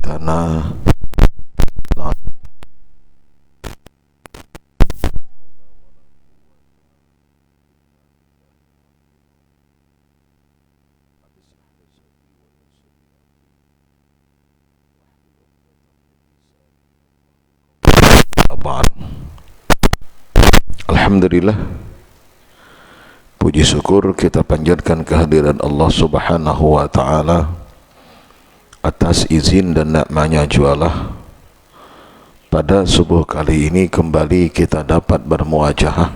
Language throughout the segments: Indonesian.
tanah. Alhamdulillah, puji syukur kita panjatkan kehadiran Allah Subhanahu wa ta'ala atas izin dan nikmatnya jualah. Pada subuh kali ini kembali kita dapat bermuajahah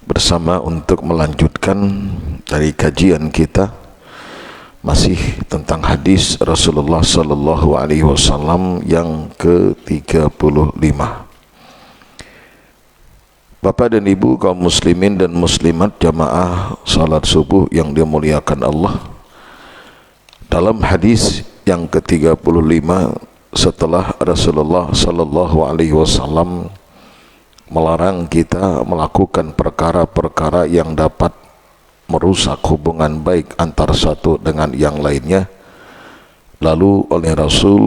bersama untuk melanjutkan dari kajian kita masih tentang hadis Rasulullah sallallahu alaihi wasallam yang ke-35. Bapak dan Ibu kaum muslimin dan muslimat jamaah salat subuh yang dimuliakan Allah, dalam hadis yang ke-35 setelah Rasulullah sallallahu alaihi wasallam melarang kita melakukan perkara-perkara yang dapat merusak hubungan baik antara satu dengan yang lainnya, lalu oleh Rasul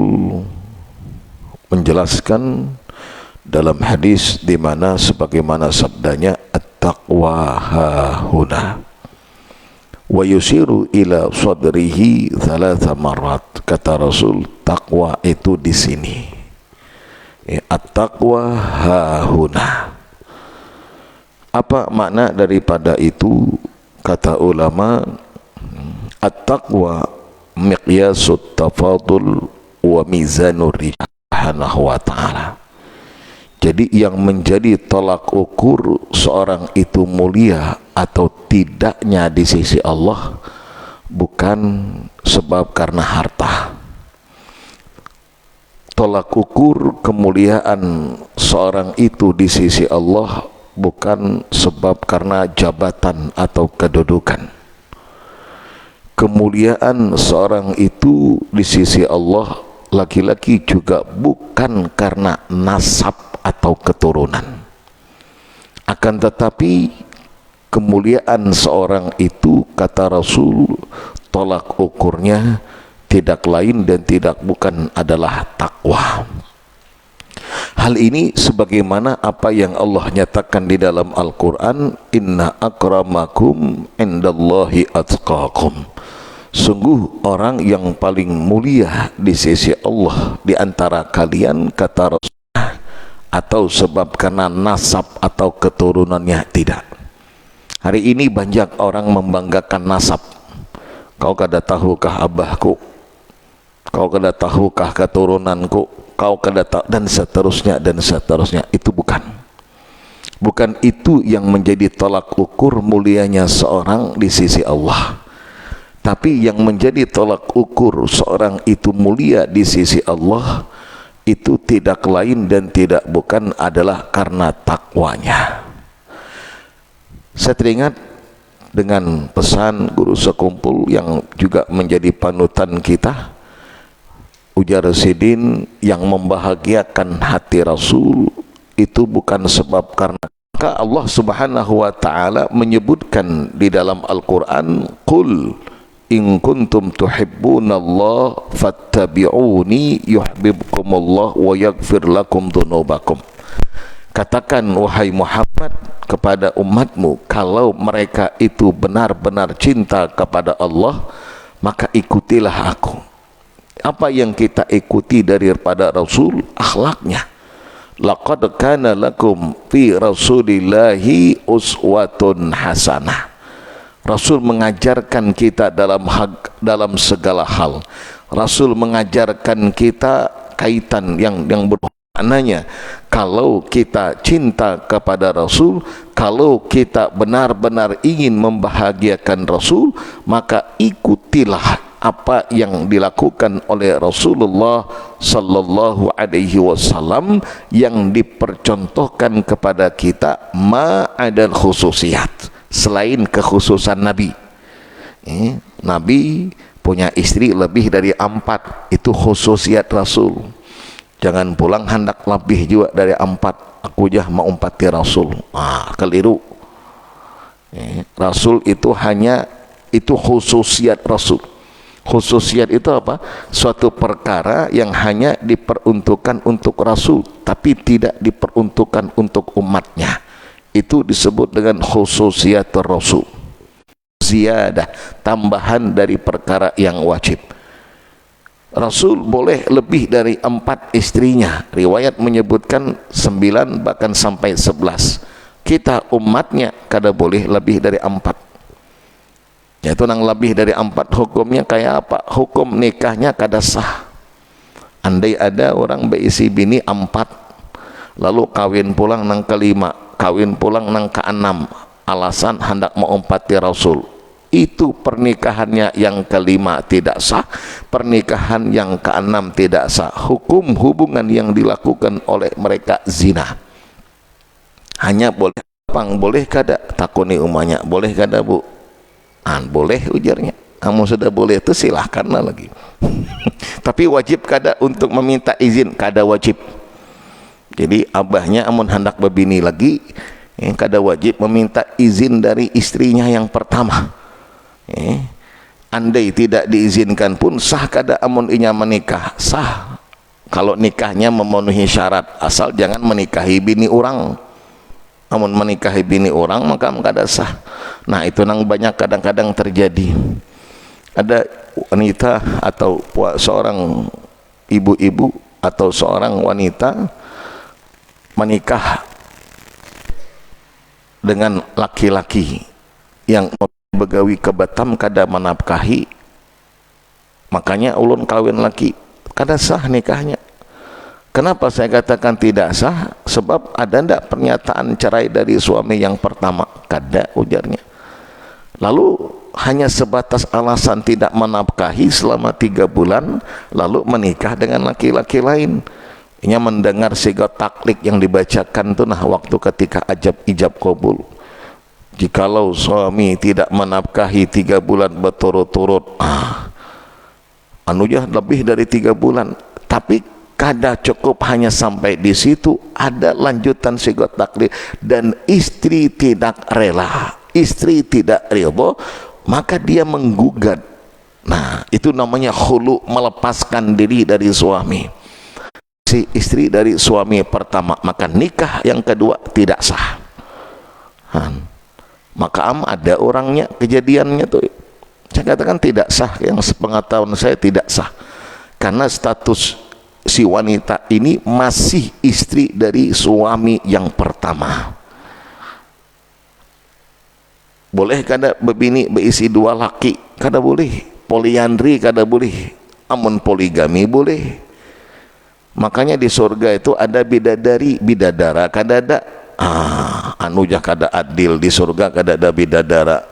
menjelaskan dalam hadis di mana sebagaimana sabdanya at-taqwa hahuna wa yusiru ila sadrihi thalatha marat. Kata Rasul, takwa itu di sini. At-taqwa hahuna. Apa makna daripada itu? Kata ulama, at-taqwa miqyasut tafadul wa mizanur rijah wa ta'ala. Jadi yang menjadi tolak ukur seorang itu mulia atau tidaknya di sisi Allah bukan sebab karena harta. Tolak ukur kemuliaan seorang itu di sisi Allah bukan sebab karena jabatan atau kedudukan. Kemuliaan seorang itu di sisi Allah laki-laki juga bukan karena nasab atau keturunan. Akan tetapi kemuliaan seorang itu, kata Rasul, tolak ukurnya tidak lain dan tidak bukan adalah takwa. Hal ini sebagaimana apa yang Allah nyatakan di dalam Al-Quran, inna akramakum indallahi atqakum. Sungguh orang yang paling mulia di sisi Allah di antara kalian, kata Rasul, atau sebab karena nasab atau keturunannya, tidak. Hari ini banyak orang membanggakan nasab. Kau kada tahukah abahku, kau kada tahukah keturunanku, kau kada tahu, dan seterusnya dan seterusnya. Itu bukan itu yang menjadi tolak ukur mulianya seorang di sisi Allah. Tapi yang menjadi tolak ukur seorang itu mulia di sisi Allah itu tidak lain dan tidak bukan adalah karena takwanya. Saya teringat dengan pesan guru sekumpul yang juga menjadi panutan kita, ujar Sidin, yang membahagiakan hati Rasul itu bukan sebab karena. Maka Allah Subhanahu wa ta'ala menyebutkan di dalam Al-Quran, qul in kuntum tuhibbunallah fattabi'uni yuhibbukumullah wa yaghfir lakum dzunubakum. Katakan wahai Muhammad kepada umatmu, kalau mereka itu benar-benar cinta kepada Allah, maka ikutilah aku. Apa yang kita ikuti daripada Rasul? Akhlaknya. Laqad kana lakum fi rasulillahi uswatun hasanah. Rasul mengajarkan kita dalam segala hal. Rasul mengajarkan kita kaitan yang bermaknanya, kalau kita cinta kepada Rasul, kalau kita benar-benar ingin membahagiakan Rasul, maka ikutilah apa yang dilakukan oleh Rasulullah sallallahu alaihi wasallam yang dipercontohkan kepada kita ma'adal khususiyat, selain kekhususan Nabi. Nabi punya istri lebih dari 4, itu khususiat Rasul. Jangan pulang hendak lebih juga dari 4, aku jah mau umpati Rasul. Keliru. Rasul itu hanya, itu khususiat Rasul. Khususiyat itu apa? Suatu perkara yang hanya diperuntukkan untuk Rasul tapi tidak diperuntukkan untuk umatnya. Itu disebut dengan khususiyat Rasul. Ziyadah, tambahan dari perkara yang wajib. Rasul boleh lebih dari 4 istrinya. Riwayat menyebutkan 9 bahkan sampai 11. Kita umatnya kada boleh lebih dari 4. Yaitu nang lebih dari 4 hukumnya kayak apa? Hukum nikahnya kada sah. Andai ada orang berisi bini 4, lalu kawin pulang nang ke-5, kawin pulang nang ke-6, alasan hendak mengumpati Rasul, itu pernikahannya yang ke-5 tidak sah, pernikahan yang ke-6 tidak sah. Hukum hubungan yang dilakukan oleh mereka zina. Hanya boleh pang, boleh kada? Takuni umanya, boleh kada bu? Boleh ujarnya. Kamu sudah boleh itu silahkanlah lagi. Tapi wajib kada untuk meminta izin? Kada wajib. Jadi abahnya amun hendak berbini lagi, kada wajib meminta izin dari istrinya yang pertama. Andai tidak diizinkan pun sah kada amun inya menikah? Sah kalau nikahnya memenuhi syarat, asal jangan menikahi bini orang. Amun menikahi bini orang maka kada sah. Nah itu nang banyak kadang-kadang terjadi. Ada wanita atau seorang ibu-ibu atau seorang wanita menikah dengan laki-laki yang begawi ke Batam kada menafkahi, makanya ulun kawin lagi, kada sah nikahnya. Kenapa saya katakan tidak sah? Sebab ada ndak pernyataan cerai dari suami yang pertama? Kada ujarnya. Lalu hanya sebatas alasan tidak menafkahi selama 3 bulan, lalu menikah dengan laki-laki lain. Ia mendengar sigat taklik yang dibacakan itu nah waktu ketika ijab kabul. Jikalau suami tidak menafkahi 3 bulan berturut-turut, anunya lebih dari 3 bulan, tapi kada cukup hanya sampai di situ, ada lanjutan sigat taklik dan istri tidak rela, istri tidak ridho, maka dia menggugat. Nah itu namanya khulu, melepaskan diri dari suami, si istri dari suami pertama, maka nikah yang kedua tidak sah. Maka ada orangnya kejadiannya tuh, saya katakan tidak sah, yang sepengetahuan saya tidak sah, karena status si wanita ini masih istri dari suami yang pertama. Boleh kada berbini berisi 2 laki? Kada boleh. Poliandri kada boleh. Amun poligami boleh. Makanya di surga itu ada bidadari, bidadara kada ada. Anujah kada adil, di surga kada ada bidadara.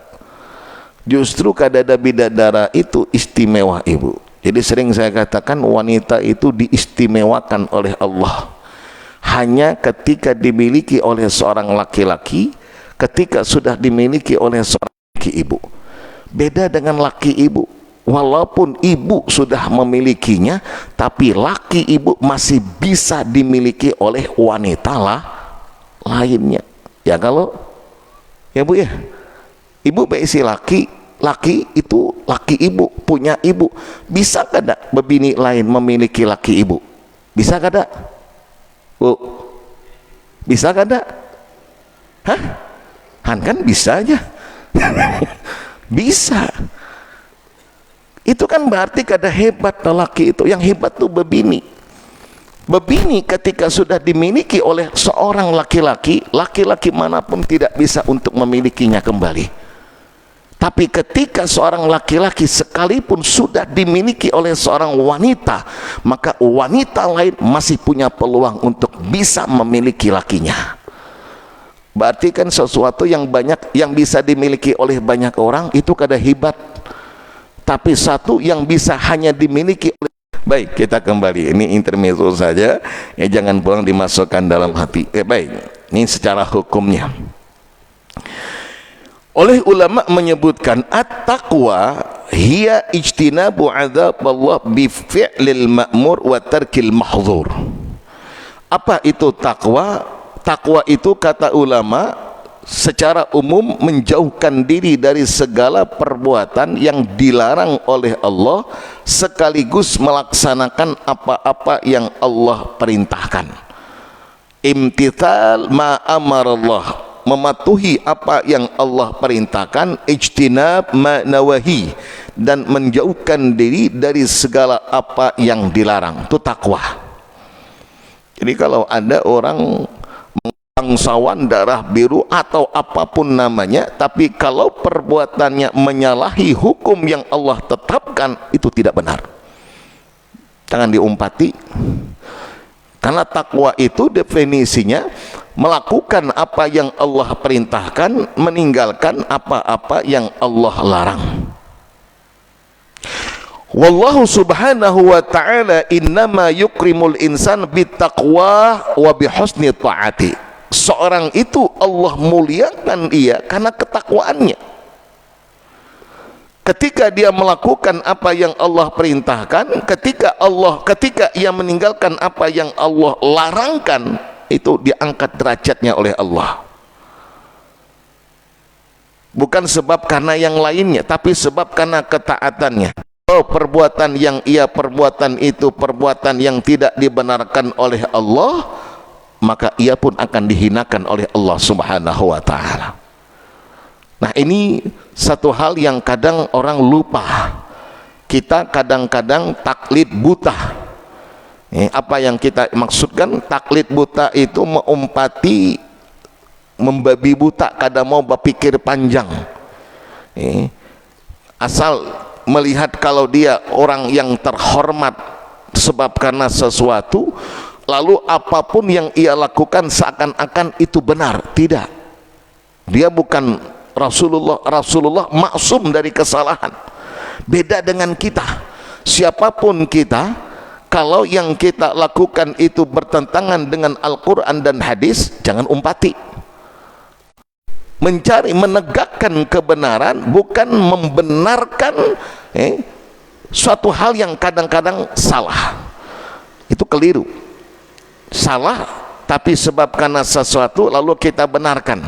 Justru kada ada bidadara itu istimewa ibu. Jadi sering saya katakan wanita itu diistimewakan oleh Allah hanya ketika dimiliki oleh seorang laki-laki, ketika sudah dimiliki oleh seorang laki ibu. Beda dengan laki ibu, walaupun ibu sudah memilikinya, tapi laki ibu masih bisa dimiliki oleh wanita lainnya. Ya kalau ya bu ya, ibu berisi laki itu laki ibu, punya ibu. Bisa kada berbini lain memiliki laki ibu? Bisa kada? Bu, bisa kada? Kan bisa aja. Bisa. Itu kan berarti kada hebat laki itu. Yang hebat tuh berbini. Berbini ketika sudah dimiliki oleh seorang laki-laki, laki-laki manapun tidak bisa untuk memilikinya kembali. Tapi ketika seorang laki-laki sekalipun sudah dimiliki oleh seorang wanita, maka wanita lain masih punya peluang untuk bisa memiliki lakinya. Berarti kan sesuatu yang banyak, yang bisa dimiliki oleh banyak orang itu kada hebat. Tapi satu yang bisa hanya dimiliki oleh... Baik, kita kembali. Ini intermezzo saja, jangan pulang dimasukkan dalam hati. Baik, ini secara hukumnya. Oleh ulama menyebutkan at-taqwa hiya ijtinabu adzab Allah bi fi'lil ma'mur wa tarkil mahdzur. Apa itu takwa? Takwa itu kata ulama secara umum menjauhkan diri dari segala perbuatan yang dilarang oleh Allah, sekaligus melaksanakan apa-apa yang Allah perintahkan. Imtithal ma amarallah, mematuhi apa yang Allah perintahkan. Ijtinab ma nawahi, dan menjauhkan diri dari segala apa yang dilarang. Itu takwa. Jadi kalau ada orang bangsawan darah biru atau apapun namanya, tapi kalau perbuatannya menyalahi hukum yang Allah tetapkan, itu tidak benar. Jangan diumpati, karena takwa itu definisinya melakukan apa yang Allah perintahkan, meninggalkan apa-apa yang Allah larang. Wallahu subhanahu wa ta'ala innama yukrimul insan bittaqwa wa bihusni ta'ati. Seorang itu Allah muliakan dia karena ketakwaannya. Ketika dia melakukan apa yang Allah perintahkan, ketika ia meninggalkan apa yang Allah larangkan, itu diangkat derajatnya oleh Allah. Bukan sebab karena yang lainnya, tapi sebab karena ketaatannya. Oh, perbuatan yang ia perbuatan itu perbuatan yang tidak dibenarkan oleh Allah, maka ia pun akan dihinakan oleh Allah subhanahu wa ta'ala. Nah, ini satu hal yang kadang orang lupa. Kita kadang-kadang taklid buta. Apa yang kita maksudkan taklid buta itu mengumpati, membabi buta, kadang mau berpikir panjang. Asal melihat kalau dia orang yang terhormat sebab karena sesuatu, lalu apapun yang ia lakukan seakan-akan itu benar. Tidak, dia bukan Rasulullah maksum dari kesalahan. Beda dengan kita. Siapapun kita, kalau yang kita lakukan itu bertentangan dengan Al-Quran dan hadis, jangan umpati. Mencari menegakkan kebenaran, bukan membenarkan suatu hal yang kadang-kadang salah. Itu keliru. Salah tapi sebab karena sesuatu lalu kita benarkan.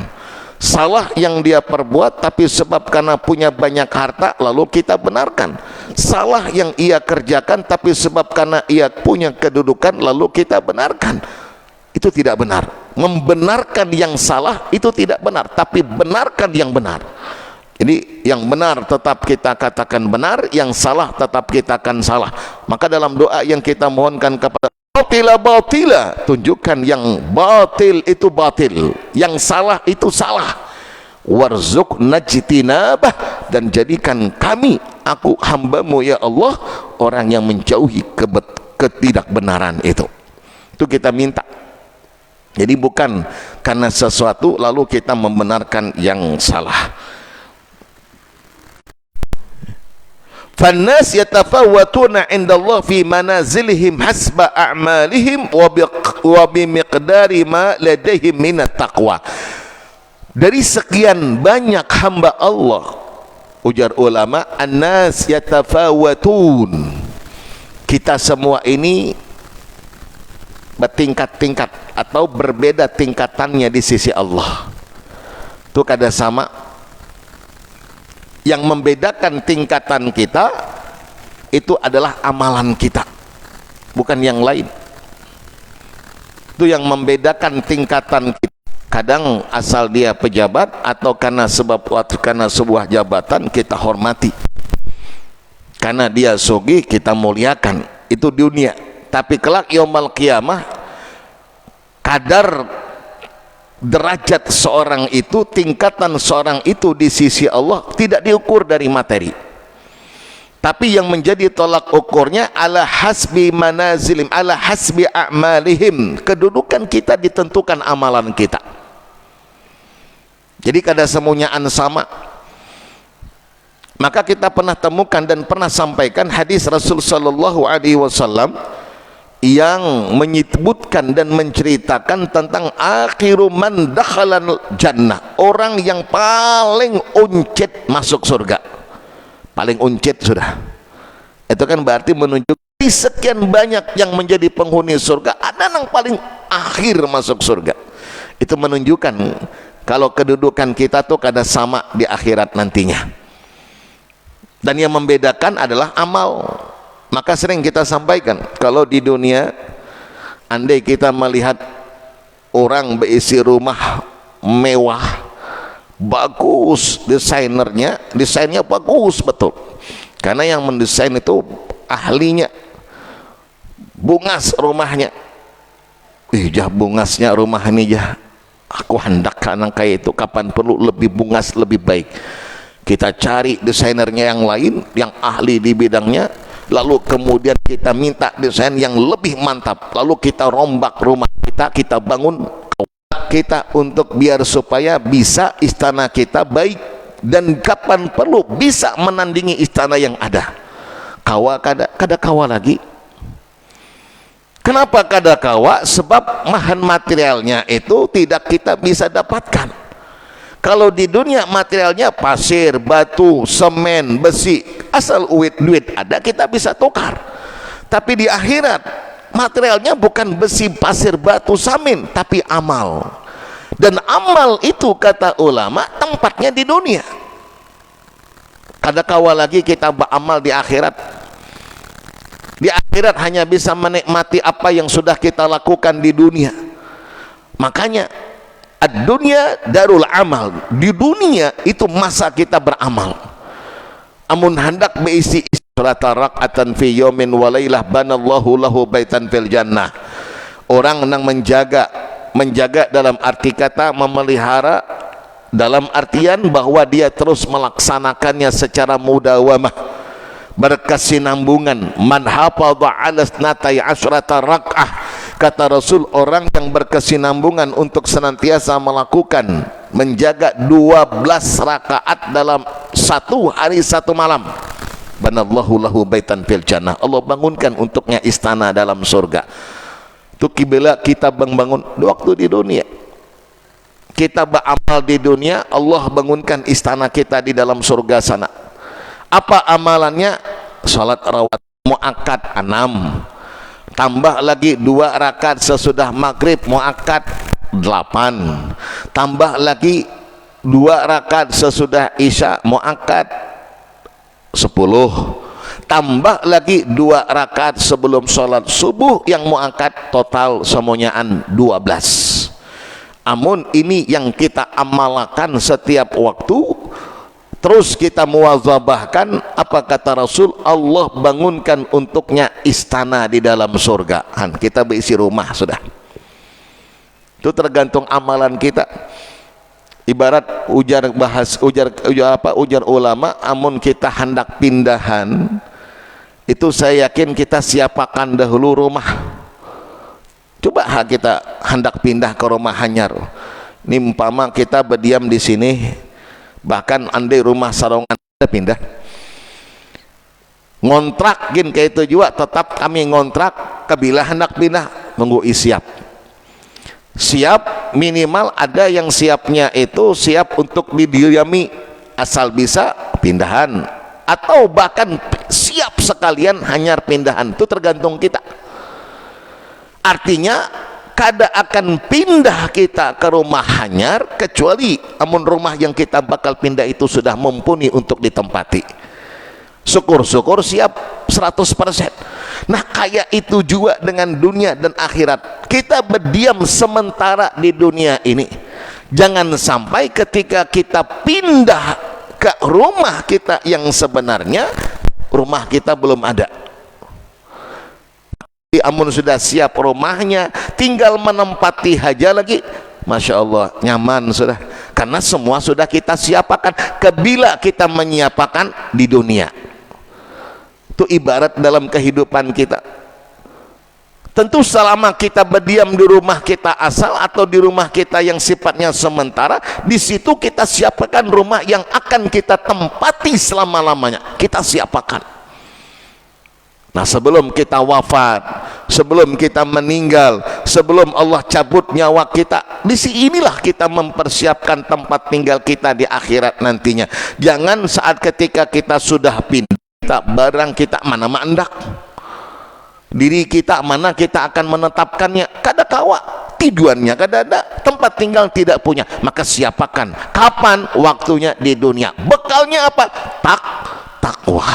Salah yang dia perbuat tapi sebab karena punya banyak harta lalu kita benarkan. Salah yang ia kerjakan tapi sebab karena ia punya kedudukan lalu kita benarkan. Itu tidak benar. Membenarkan yang salah itu tidak benar, tapi benarkan yang benar. Jadi yang benar tetap kita katakan benar, yang salah tetap kita akan salah. Maka dalam doa yang kita mohonkan kepada batila, tunjukkan yang batil itu batil, yang salah itu salah. Warzuqna jitinabah, dan jadikan kami, aku hambamu ya Allah, orang yang menjauhi ketidakbenaran itu. Itu kita minta. Jadi bukan karena sesuatu lalu kita membenarkan yang salah. Fannas yatafawwatuna indallah fi manazilihim hasba a'malihim wa bimiqdari ma ladaihim minat taqwa. Dari sekian banyak hamba Allah, ujar ulama, annas yatafawwatun, kita semua ini bertingkat-tingkat atau berbeda tingkatannya di sisi Allah. Itu kada sama. Yang membedakan tingkatan kita itu adalah amalan kita, bukan yang lain. Itu yang membedakan tingkatan kita. Kadang asal dia pejabat atau karena sebuah jabatan kita hormati, karena dia sugih kita muliakan, itu dunia. Tapi kelak yaumul qiyamah, kadar derajat seorang itu, tingkatan seorang itu di sisi Allah tidak diukur dari materi, tapi yang menjadi tolak ukurnya ala hasbi manazilim, ala hasbi a'malihim. Kedudukan kita ditentukan amalan kita. Jadi kada semuanyaan sama. Maka kita pernah temukan dan pernah sampaikan hadis Rasul sallallahu alaihi wasallam yang menyebutkan dan menceritakan tentang akhiru man dakhalal jannah, orang yang paling uncit masuk surga. Paling uncit sudah. Itu kan berarti menunjukkan di sekian banyak yang menjadi penghuni surga, ada yang paling akhir masuk surga. Itu menunjukkan kalau kedudukan kita tuh kada sama di akhirat nantinya. Dan yang membedakan adalah amal. Maka sering kita sampaikan, kalau di dunia andai kita melihat orang berisi rumah mewah, bagus, desainnya bagus betul, karena yang mendesain itu ahlinya, bungas rumahnya. Jah bungasnya rumah ini jah, aku hendak kanang kayak itu, kapan perlu lebih bungas lebih baik. Kita cari desainernya yang lain yang ahli di bidangnya, lalu kemudian kita minta desain yang lebih mantap, lalu kita rombak rumah kita, kita bangun kita untuk biar supaya bisa istana kita baik dan kapan perlu bisa menandingi istana yang ada. Kawa kada kawa lagi. Kenapa kada kawa? Sebab bahan materialnya itu tidak kita bisa dapatkan. Kalau di dunia materialnya pasir, batu, semen, besi, asal duit ada kita bisa tukar. Tapi di akhirat materialnya bukan besi, pasir, batu, semen, tapi amal. Dan amal itu kata ulama tempatnya di dunia. Kada kawa lagi kita beramal di akhirat. Di akhirat hanya bisa menikmati apa yang sudah kita lakukan di dunia. Makanya ad-dunya darul amal, di dunia itu masa kita beramal. Amun hendak beisi salata rak'atan fi yaumin wa lailah banallahu lahu baitan fil jannah. Orang yang menjaga dalam arti kata memelihara, dalam artian bahwa dia terus melaksanakannya secara mudawamah, berkesinambungan. Man hafadha 'ala snatai asyrata rak'ah, kata Rasul, orang yang berkesinambungan untuk senantiasa melakukan menjaga 12 rakaat dalam satu hari satu malam, banallahu lahu baitan fil jannah, Allah bangunkan untuknya istana dalam surga. Itu kibela kita bangun waktu di dunia, kita beramal di dunia, Allah bangunkan istana kita di dalam surga sana. Apa amalannya? Salat rawat muakkad 6, tambah lagi 2 rakaat sesudah maghrib muakkad 8, tambah lagi 2 rakaat sesudah isya muakkad 10, tambah lagi 2 rakaat sebelum sholat subuh yang muakkad, total semuanyaan 12. Amun ini yang kita amalkan setiap waktu, terus kita muwazabahkan, apa kata Rasul? Allah bangunkan untuknya istana di dalam surga. Kita berisi rumah sudah. Itu tergantung amalan kita. Ibarat ujar ulama, amun kita hendak pindahan, itu saya yakin kita siapakan dahulu rumah. Coba kita hendak pindah ke rumah hanyar. Ini umpama kita berdiam di sini, bahkan andai rumah sarongan pindah, ngontrak gin kayak itu juga, tetap kami ngontrak kabila hendak pindah menggui siap minimal ada yang siapnya itu siap untuk didiami, asal bisa pindahan atau bahkan siap sekalian hanyar pindahan. Itu tergantung kita. Artinya kada akan pindah kita ke rumah hanyar kecuali amun rumah yang kita bakal pindah itu sudah mumpuni untuk ditempati. Syukur-syukur siap 100%. Nah kayak itu juga dengan dunia dan akhirat. Kita berdiam sementara di dunia ini, jangan sampai ketika kita pindah ke rumah kita yang sebenarnya, rumah kita belum ada. Amun sudah siap rumahnya, tinggal menempati haja lagi, Masya Allah nyaman sudah, karena semua sudah kita siapakan. Kebila kita menyiapakan di dunia. Itu ibarat dalam kehidupan kita. Tentu selama kita berdiam di rumah kita asal atau di rumah kita yang sifatnya sementara, di situ kita siapkan rumah yang akan kita tempati selama-lamanya, kita siapkan. Nah sebelum kita wafat, sebelum kita meninggal, sebelum Allah cabut nyawa kita, di sinilah kita mempersiapkan tempat tinggal kita di akhirat nantinya. Jangan saat ketika kita sudah pindah, barang kita mana mandak, diri kita mana kita akan menetapkannya, kada kawa tujuannya kada ada, tempat tinggal tidak punya, maka siapakan kapan waktunya di dunia. Bekalnya apa? Takwa.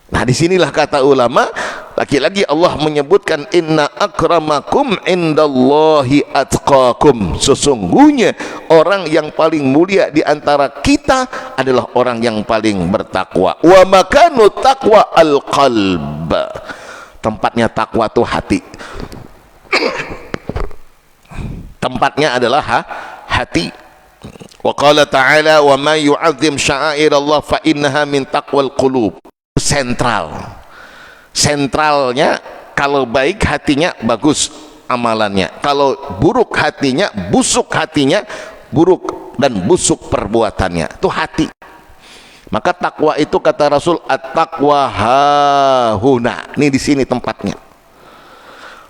Nah, disinilah kata ulama, lagi-lagi Allah menyebutkan inna akramakum indallahi atqakum. Sesungguhnya orang yang paling mulia di antara kita adalah orang yang paling bertakwa. Wa makanu taqwa al-qalb. Tempatnya takwa itu hati. Tempatnya adalah hati. Wa qala ta'ala wa may yu'azzim sya'airallah fa innaha min taqwal qulub. Sentralnya, kalau baik hatinya bagus amalannya, kalau buruk hatinya, busuk hatinya, buruk dan busuk perbuatannya. Itu hati. Maka takwa itu kata Rasul, at-taqwa hahuna. Ini di sini tempatnya.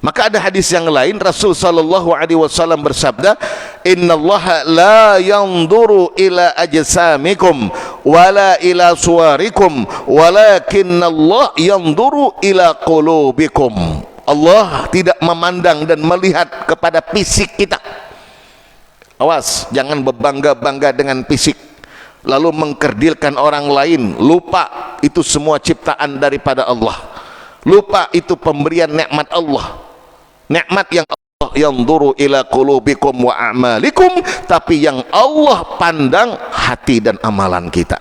Maka ada hadis yang lain, Rasul sallallahu alaihi wasallam bersabda, innallaha la yanzuru ila ajsamikum wala ila suwarikum walakinnallah yanzuru ila qulubikum. Allah tidak memandang dan melihat kepada fisik kita. Awas, jangan berbangga-bangga dengan fisik lalu mengkerdilkan orang lain. Lupa itu semua ciptaan daripada Allah. Lupa itu pemberian nikmat Allah. Nikmat yang Allah yanzuru ila qulubikum wa a'malikum, tapi yang Allah pandang hati dan amalan kita.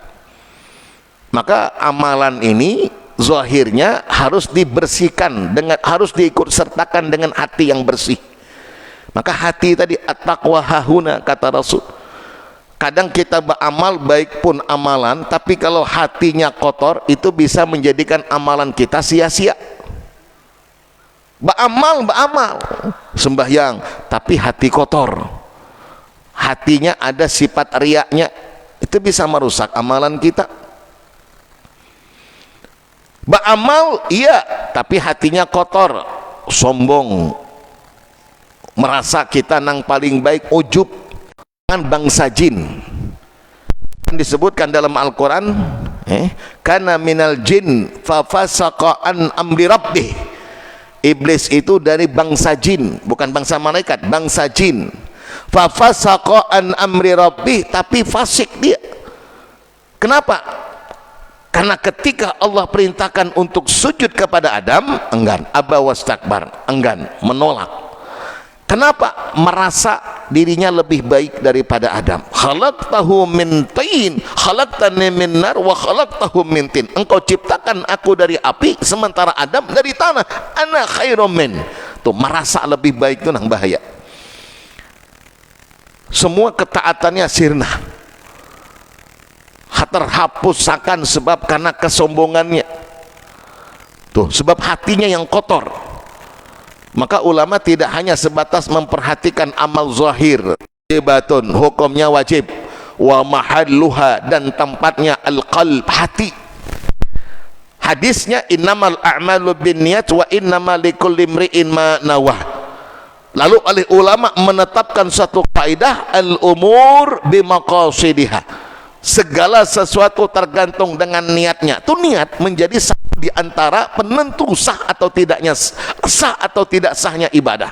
Maka amalan ini zahirnya harus dibersihkan, dengan harus diikut sertakan dengan hati yang bersih. Maka hati tadi at-taqwa hahuna kata Rasul. Kadang kita beramal baik pun amalan, tapi kalau hatinya kotor itu bisa menjadikan amalan kita sia-sia. Beramal sembahyang tapi hati kotor, hatinya ada sifat riaknya, itu bisa merusak amalan kita. Beramal iya, tapi hatinya kotor, sombong, merasa kita nang paling baik, ujub, dengan bangsa jin. Disebutkan dalam Al-Quran, kana minal jin fa fasaqa an amri rabbih. Iblis itu dari bangsa jin, bukan bangsa malaikat, bangsa jin. Fa fasaqa an amri rabbih, tapi fasik dia. Kenapa? Karena ketika Allah perintahkan untuk sujud kepada Adam, enggan, aba wastakbar, enggan, menolak. Kenapa? Merasa dirinya lebih baik daripada Adam. Khalaqtahu min tin, khalaqtani min nar wa khalaqtahu min tin. Engkau ciptakan aku dari api, sementara Adam dari tanah. Ana khairum min. Tuh, merasa lebih baik itu nang bahaya. Semua ketaatannya sirna, terhapus akan sebab karena kesombongannya. Tuh, sebab hatinya yang kotor. Maka ulama tidak hanya sebatas memperhatikan amal zahir, wajibatun, hukumnya wajib, wa mahalluha, dan tempatnya al-qalb, hati. Hadisnya innamal a'malu binniyat wa innamal likulli imri'in ma nawah. Lalu oleh ulama menetapkan satu kaidah, al-umur bimaqasidiha. Segala sesuatu tergantung dengan niatnya. Itu niat menjadi satu di antara penentu sah atau tidaknya, sah atau tidak sahnya ibadah.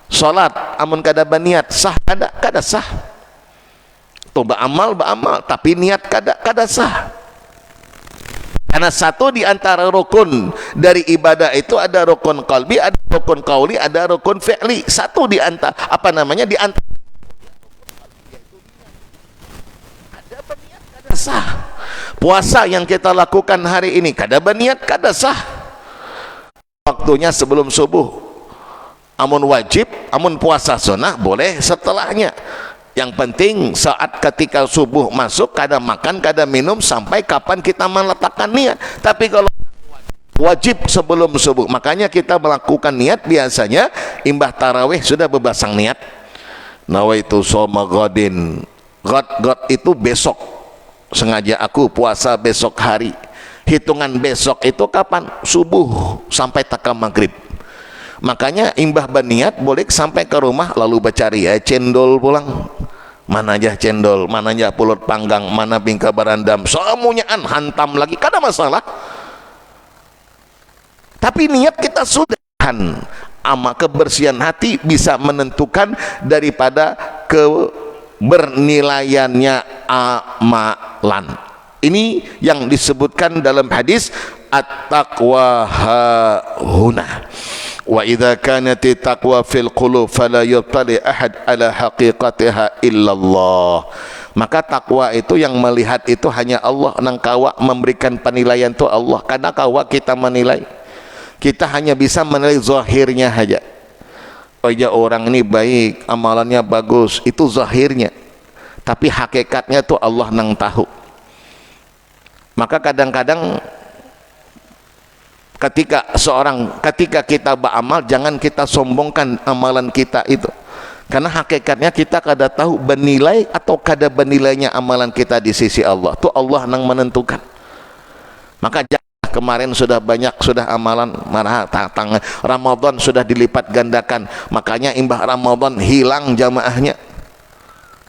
Salat amun kada baniat sah kada sah. Tuh beramal tapi niat kada sah. Karena satu di antara rukun dari ibadah itu ada rukun qalbi, ada rukun qauli, ada rukun fi'li. Satu di antara di antara sah. Puasa yang kita lakukan hari ini kada berniat kada sah. Waktunya sebelum subuh, amun wajib, amun puasa sunnah boleh setelahnya. Yang penting saat ketika subuh masuk kada makan kada minum sampai kapan kita meletakkan niat. Tapi kalau wajib sebelum subuh, makanya kita melakukan niat biasanya imbah tarawih sudah bebasang niat. Nawaitu shoma ghadin. Ghad itu besok. Sengaja aku puasa besok hari. Hitungan besok itu kapan? Subuh sampai taka maghrib. Makanya imbah berniat boleh sampai ke rumah lalu bercari cendol pulang. Mana aja cendol, mana aja pulut panggang, mana bingka barandam, semuanya hantam lagi, kada masalah. Tapi niat kita sudah. kebersihan hati bisa menentukan daripada bernilaiannya amalan. Ini yang disebutkan dalam hadis at-taqwa huna. Wa idza kanat taqwa fil qulub fala yattali ahad ala haqiqatiha illallah. Maka takwa itu yang melihat itu hanya Allah, nang kawa memberikan penilaian itu Allah. Karena kawa kita menilai, kita hanya bisa menilai zahirnya saja. Oh ya, orang ini baik, amalannya bagus, itu zahirnya. Tapi hakikatnya itu Allah nang tahu. Maka kadang-kadang ketika kita beramal, jangan kita sombongkan amalan kita itu, karena hakikatnya kita kada tahu bernilai atau kada bernilainya amalan kita di sisi Allah. Itu Allah yang menentukan. Maka kemarin sudah banyak amalan, marah Ramadan sudah dilipat gandakan, makanya imbah Ramadan hilang jamaahnya.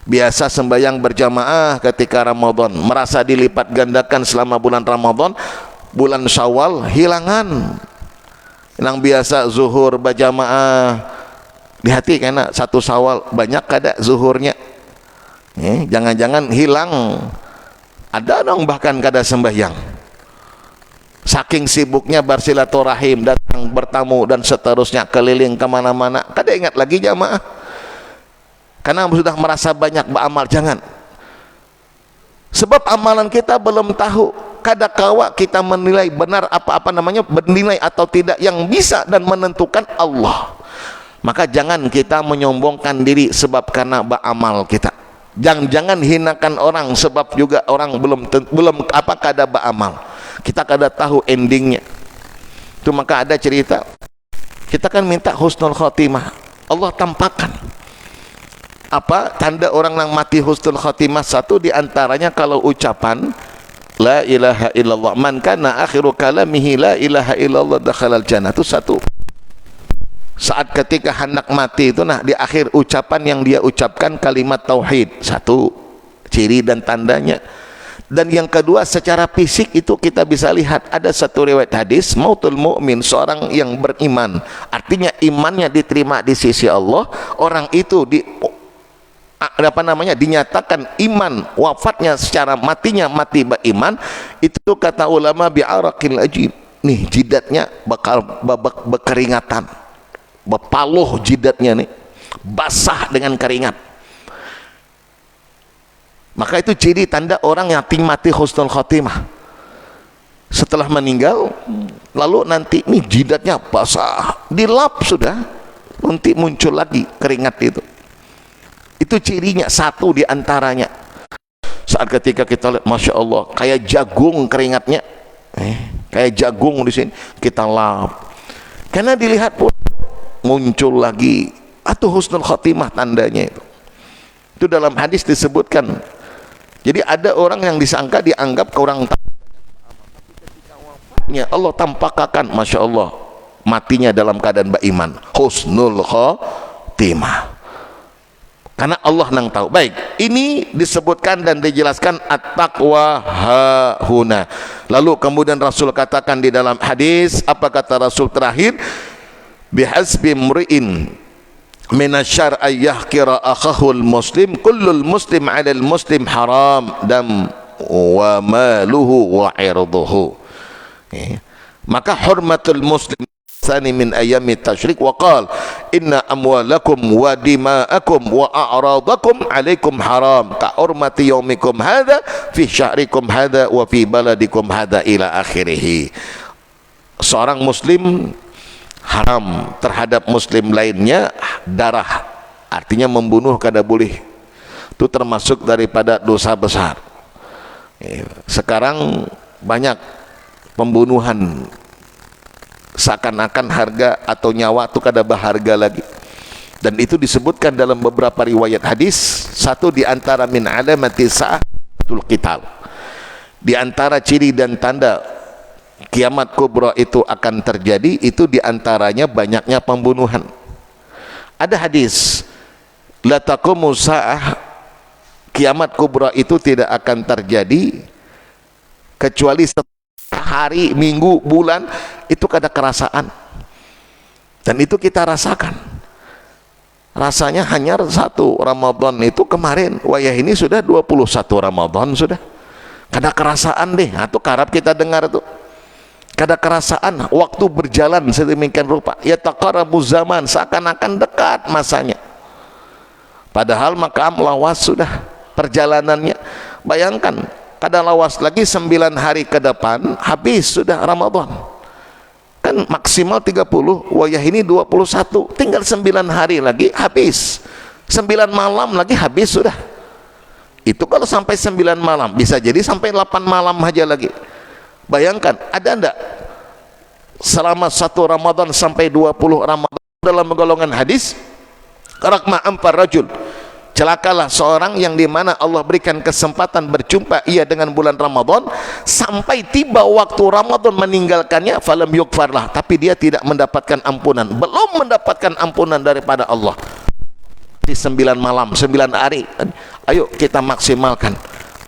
Biasa sembahyang berjamaah ketika Ramadan, merasa dilipat gandakan selama bulan Ramadan, bulan Syawal hilangan. Yang biasa zuhur berjamaah di hati karena satu Syawal banyak kada zuhurnya, jangan-jangan hilang. Ada dong bahkan kada sembahyang, saking sibuknya bersilaturahim, datang bertamu dan seterusnya, keliling kemana-mana, kada ingat lagi jamaah karena sudah merasa banyak beramal. Jangan, sebab amalan kita belum tahu. Kada kawa kita menilai benar bernilai atau tidak, yang bisa dan menentukan Allah. Maka jangan kita menyombongkan diri sebab karena beramal kita. Jangan hinakan orang sebab juga orang belum kada beramal. Kita kada tahu endingnya. Itu maka ada cerita, kita kan minta husnul khotimah, Allah tampakkan apa tanda orang yang mati husnul khotimah. Satu diantaranya kalau ucapan la ilaha illallah, man kana akhiru kalamihi la ilaha illallah dakhalal jannah. Itu satu. Saat ketika hendak mati itu, nah di akhir ucapan yang dia ucapkan kalimat tauhid, satu ciri dan tandanya. Dan yang kedua, secara fisik itu kita bisa lihat, ada satu riwayat hadis, mautul mu'min, seorang yang beriman, artinya imannya diterima di sisi Allah, orang itu dinyatakan iman, wafatnya secara matinya mati beriman, itu kata ulama bi'araqil ajib, nih jidatnya bakal berkeringatan, berpaluh jidatnya nih, basah dengan keringat. Maka itu ciri tanda orang yang mati husnul khotimah. Setelah meninggal, lalu nanti nih jidatnya basah, dilap sudah, nanti muncul lagi keringat itu. Itu cirinya, satu diantaranya. Saat ketika kita lihat, masya Allah, kayak jagung keringatnya, kayak jagung di sini, kita lap. Karena dilihat pun muncul lagi, atau husnul khotimah tandanya itu. Itu dalam hadis disebutkan. Jadi ada orang yang dianggap kurang tahu, Allah tampakkan, masya Allah, matinya dalam keadaan beriman, husnul khotimah. Karena Allah nang tahu. Baik, ini disebutkan dan dijelaskan at-taqwa hahuna. Lalu kemudian Rasul katakan di dalam hadis, apa kata Rasul terakhir? Bihasbi mri'in minasyar ayyahkira akhahul muslim, kullul muslim 'alal muslim haram dam wa maluhu wa irduhu. Maka hurmatul muslim tsani min ayami tasyrik, wa qala inna amwalakum wa dima'akum wa a'radakum 'alaikum haram ka hurmati yaumikum hadza fi syahrikum hadza wa fi baladikum hadza ila akhirih. Seorang muslim haram terhadap muslim lainnya darah, artinya membunuh kada boleh. Itu termasuk daripada dosa besar. Sekarang banyak pembunuhan, seakan-akan harga atau nyawa itu kada berharga lagi. Dan itu disebutkan dalam beberapa riwayat hadis. Satu di antara min alamati sa'atul qital, di antara ciri dan tanda kiamat kubra itu akan terjadi, itu diantaranya banyaknya pembunuhan. Ada hadis, la taqumu sa'ah, kiamat kubra itu tidak akan terjadi kecuali hari, minggu, bulan itu kada kerasaan. Dan itu kita rasakan. Rasanya hanya satu Ramadan itu kemarin, wayah ini sudah 21 Ramadan sudah. Kada kerasaan deh, atau karab kita dengar tuh. Kada kerasaan waktu berjalan sedemikian rupa. Ya taqarabu zaman, seakan-akan dekat masanya. Padahal makam lawas sudah perjalanannya. Bayangkan, kada lawas lagi 9 hari ke depan habis sudah Ramadan. Kan maksimal 30, wayah ini 21, tinggal 9 hari lagi habis, 9 malam lagi habis sudah. Itu kalau sampai 9 malam, bisa jadi sampai 8 malam aja lagi. Bayangkan, ada enggak selama 1 Ramadan sampai 20 Ramadan dalam golongan hadis, rakma ampar rajul, celakalah seorang yang dimana Allah berikan kesempatan berjumpa ia dengan bulan Ramadan, sampai tiba waktu Ramadan meninggalkannya, falam yukfarlah, tapi dia tidak mendapatkan ampunan, belum mendapatkan ampunan daripada Allah. Di 9 malam, 9 hari, ayo kita maksimalkan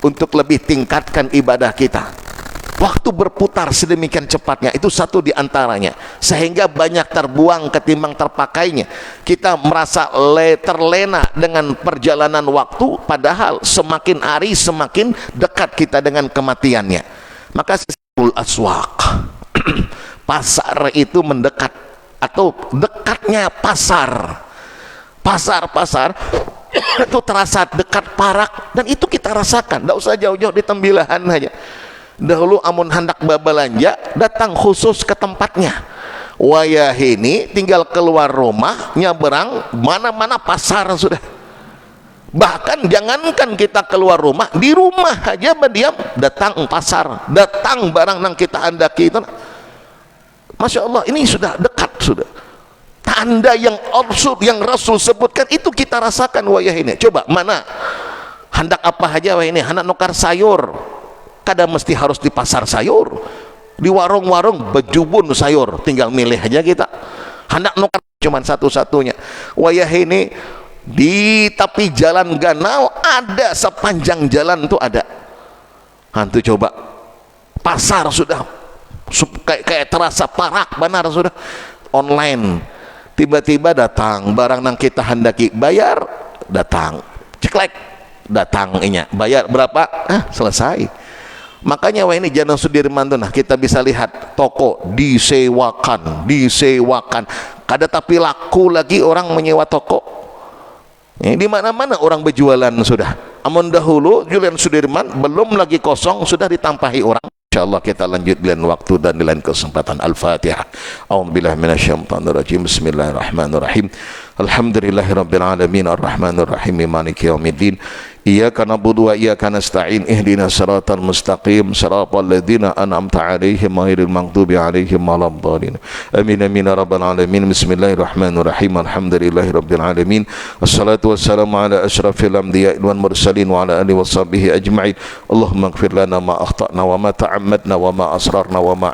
untuk lebih tingkatkan ibadah kita. Waktu berputar sedemikian cepatnya, itu satu di antaranya, sehingga banyak terbuang ketimbang terpakainya. Kita merasa terlena dengan perjalanan waktu, padahal semakin hari semakin dekat kita dengan kematiannya. Maka sesungguhnya aswaq pasar itu mendekat, atau dekatnya pasar itu terasa dekat parak, dan itu kita rasakan. Tidak usah jauh-jauh di Tembilahan aja. Dahulu amun hendak babelanja, datang khusus ke tempatnya. Wayah ini tinggal keluar rumah, nyaberang mana-mana pasar sudah. Bahkan jangankan kita keluar rumah, di rumah aja berdiam datang pasar, datang barang yang kita handaki itu. Masya Allah, ini sudah dekat sudah. Tanda yang Rasul sebutkan itu kita rasakan wayah ini. Coba mana hendak apa aja wayah ini, hendak nukar sayur, kada mesti harus di pasar sayur, di warung-warung bejubun sayur, tinggal milih aja kita. Hendak nukar cuman satu-satunya wayah ini di tepi jalan Ganau, ada sepanjang jalan tuh ada. Hantu coba pasar sudah kayak terasa parak benar sudah. Online tiba-tiba datang barang yang kita hendaki, bayar datang, ceklek datang, bayar berapa, selesai. Makanya wah ini Jalan Sudirman tuh, nah kita bisa lihat toko disewakan, kada tapi laku lagi orang menyewa toko. Di mana-mana orang berjualan sudah. Amun dahulu Jalan Sudirman belum lagi kosong, sudah ditampahi orang. Insyaallah kita lanjut di lain waktu dan di lain kesempatan. Al-Fatihah. A'udzubillahi minasyaitonirrajim. Bismillahirrahmanirrahim. Alhamdulillahirabbil alamin arrahmanir rahim maliki yaumiddin. Iyyaka na'budu wa iyyaka nasta'in. Ihdinas siratal mustaqim, siratal ladzina an'amta 'alaihim ghairil maghdubi 'alaihim waladdallin. Amin amin ya rabbal alamin. Bismillahirrahmanirrahim. Alhamdulillahirabbil alamin. Wassalatu wassalamu ala asyrafil anbiya'i wal mursalin wa ala alihi washabihi ajma'in. Allahumma ighfir lana ma akhtana wa ma ta'ammadna wa ma asrarna wa ma